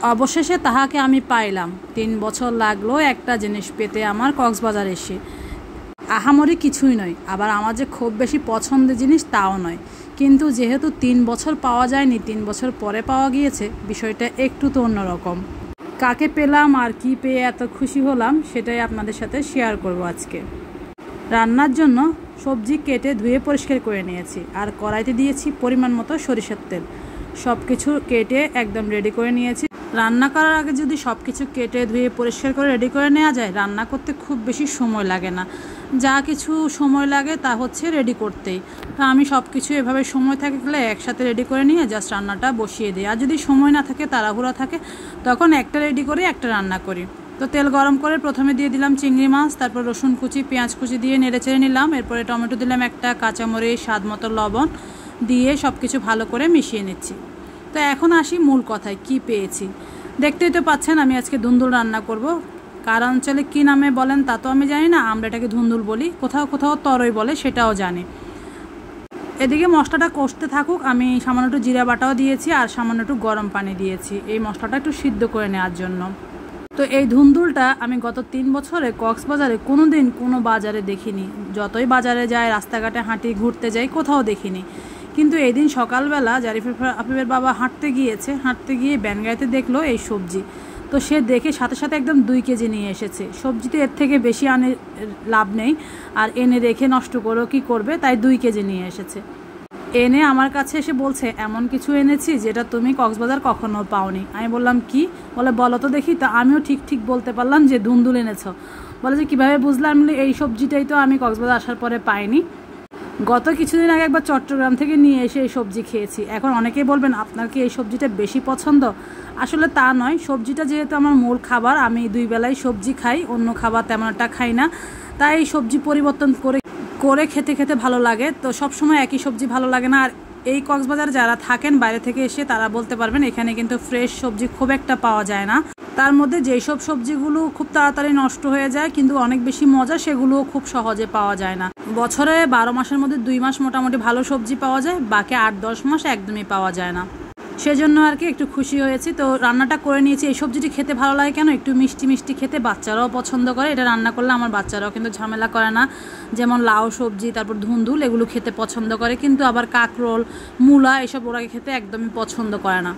অবশেষে তাহাকে আমি পাইলাম। ৩ বছর লাগলো একটা জিনিস পেতে আমার কক্সবাজার এসে। আহামরি কিছুই নয়, আবার আমার যে খুব বেশি পছন্দের জিনিস তাও নয়, কিন্তু যেহেতু ৩ বছর পাওয়া যায়নি, ৩ বছর পরে পাওয়া গিয়েছে, বিষয়টা একটু তো অন্যরকম। কাকে পেলাম আর কি পেয়ে এত খুশি হলাম সেটাই আপনাদের সাথে শেয়ার করব আজকে। রান্নার জন্য সবজি কেটে ধুয়ে পরিষ্কার করে নিয়েছি, আর কড়াইতে দিয়েছি পরিমাণ মতো সরিষার তেল। সব কিছু কেটে একদম রেডি করে নিয়েছি। রান্না করার আগে যদি সব কিছু কেটে ধুয়ে পরিষ্কার করে রেডি করে নেওয়া যায়, রান্না করতে খুব বেশি সময় লাগে না। যা কিছু সময় লাগে তা হচ্ছে রেডি করতেই। তো আমি সব কিছু এভাবে সময় থাকলে একসাথে রেডি করে নিয়ে জাস্ট রান্নাটা বসিয়ে দিই। আর যদি সময় না থাকে, তাড়াহুড়া থাকে, তখন একটা রেডি করে একটা রান্না করি। তো তেল গরম করে প্রথমে দিয়ে দিলাম চিংড়ি মাছ, তারপর রসুন কুচি, পেঁয়াজ কুচি দিয়ে নেড়ে চেড়ে নিলাম। এরপরে টমেটো দিলাম একটা, কাঁচামরিচ, স্বাদ মতো লবণ দিয়ে সব কিছু ভালো করে মিশিয়ে নিচ্ছি। তো এখন আসি মূল কথায়, কি পেয়েছি। দেখতেই তো পাচ্ছেন আমি আজকে ধুন্দুল রান্না করব। কার অঞ্চলে কী নামে বলেন তা তো আমি জানি না, আমরা এটাকে ধুন্দুল বলি, কোথাও কোথাও তরই বলে, সেটাও জানি। এদিকে মশলাটা কষতে থাকুক, আমি সামান্য একটু জিরা বাটাও দিয়েছি আর সামান্য একটু গরম পানি দিয়েছি এই মশলাটা একটু সিদ্ধ করে নেওয়ার জন্য। তো এই ধুন্দুলটা আমি গত 3 বছরে কক্সবাজারে কোনো দিন কোনো বাজারে দেখিনি। যতই বাজারে যাই, রাস্তাঘাটে হাঁটি, ঘুরতে যাই, কোথাও দেখিনি। কিন্তু এই দিন সকালবেলা জারিফের আফিফের বাবা হাঁটতে গিয়ে ব্যানগাঁইতে দেখলো এই সবজি। তো সে দেখে সাথে সাথে একদম 2 কেজি নিয়ে এসেছে। সবজিতে এর থেকে বেশি আনে লাভ নেই, আর এনে রেখে নষ্ট করেও কী করবে, তাই 2 কেজি নিয়ে এসেছে। এনে আমার কাছে এসে বলছে, এমন কিছু এনেছি যেটা তুমি কক্সবাজার কখনো পাওনি। আমি বললাম কি? বলে বলো তো দেখি। তা আমিও ঠিক বলতে পারলাম যে ধুন্দুল এনেছ। বলে যে কীভাবে বুঝলাম? এই সবজিটাই তো আমি কক্সবাজার আসার পরে পাইনি। গত কিছুদিন আগে একবার চট্টগ্রাম থেকে নিয়ে এসে এই সবজি খেয়েছি। এখন অনেকেই বলবেন আপনার কি এই সবজিটা বেশি পছন্দ? আসলে তা নয়, সবজিটা যেহেতু আমার মূল খাবার, আমি 2 বেলায় সবজি খাই, অন্য খাবার তেমন একটা খাই না। তাই এই সবজি পরিবর্তন করে খেতে ভালো লাগে। তো সবসময় একই সবজি ভালো লাগে না। আর এই কক্সবাজার যারা থাকেন বাইরে থেকে এসে, তারা বলতে পারবেন এখানে কিন্তু ফ্রেশ সবজি খুব একটা পাওয়া যায় না। তার মধ্যে যেই সব সবজিগুলো খুব তাড়াতাড়ি নষ্ট হয়ে যায় কিন্তু অনেক বেশি মজা, সেগুলোও খুব সহজে পাওয়া যায় না। বছরে 12 মাসের মধ্যে 2 মাস মোটামুটি ভালো সবজি পাওয়া যায়, বাকি 8-10 মাস একদমই পাওয়া যায় না। সেজন্য আর কি একটু খুশি হয়েছি। তো রান্নাটা করে নিয়েছি। এই সবজিটি খেতে ভালো লাগে কেন? একটু মিষ্টি খেতে বাচ্চারাও পছন্দ করে। এটা রান্না করলে আমার বাচ্চারাও কিন্তু ঝামেলা করে না। যেমন লাউ সবজি, তারপর ধুন্দুল, এগুলো খেতে পছন্দ করে। কিন্তু আবার কাঁকরোল, মূলা, এসব ওরা খেতে একদমই পছন্দ করে না।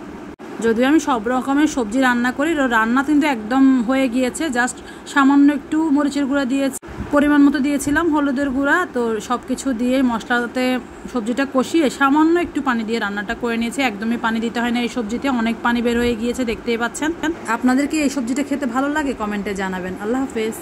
যদিও আমি সব রকমের সবজি রান্না করি, রান্না কিন্তু একদম হয়ে গিয়েছে। জাস্ট সামান্য একটু মরিচের গুঁড়া দিয়েছি, পরিমাণ মতো দিয়েছিলাম হলুদের গুঁড়া। তো সব কিছু দিয়ে মশলাতে সবজিটা কষিয়ে সামান্য একটু পানি দিয়ে রান্নাটা করে নিয়েছি। একদমই পানি দিতে হয় না এই সবজিতে, অনেক পানি বের হয়ে গিয়েছে, দেখতেই পাচ্ছেন। আপনাদের কি এই সবজিটা খেতে ভালো লাগে? কমেন্টে জানাবেন। আল্লাহ হাফেজ।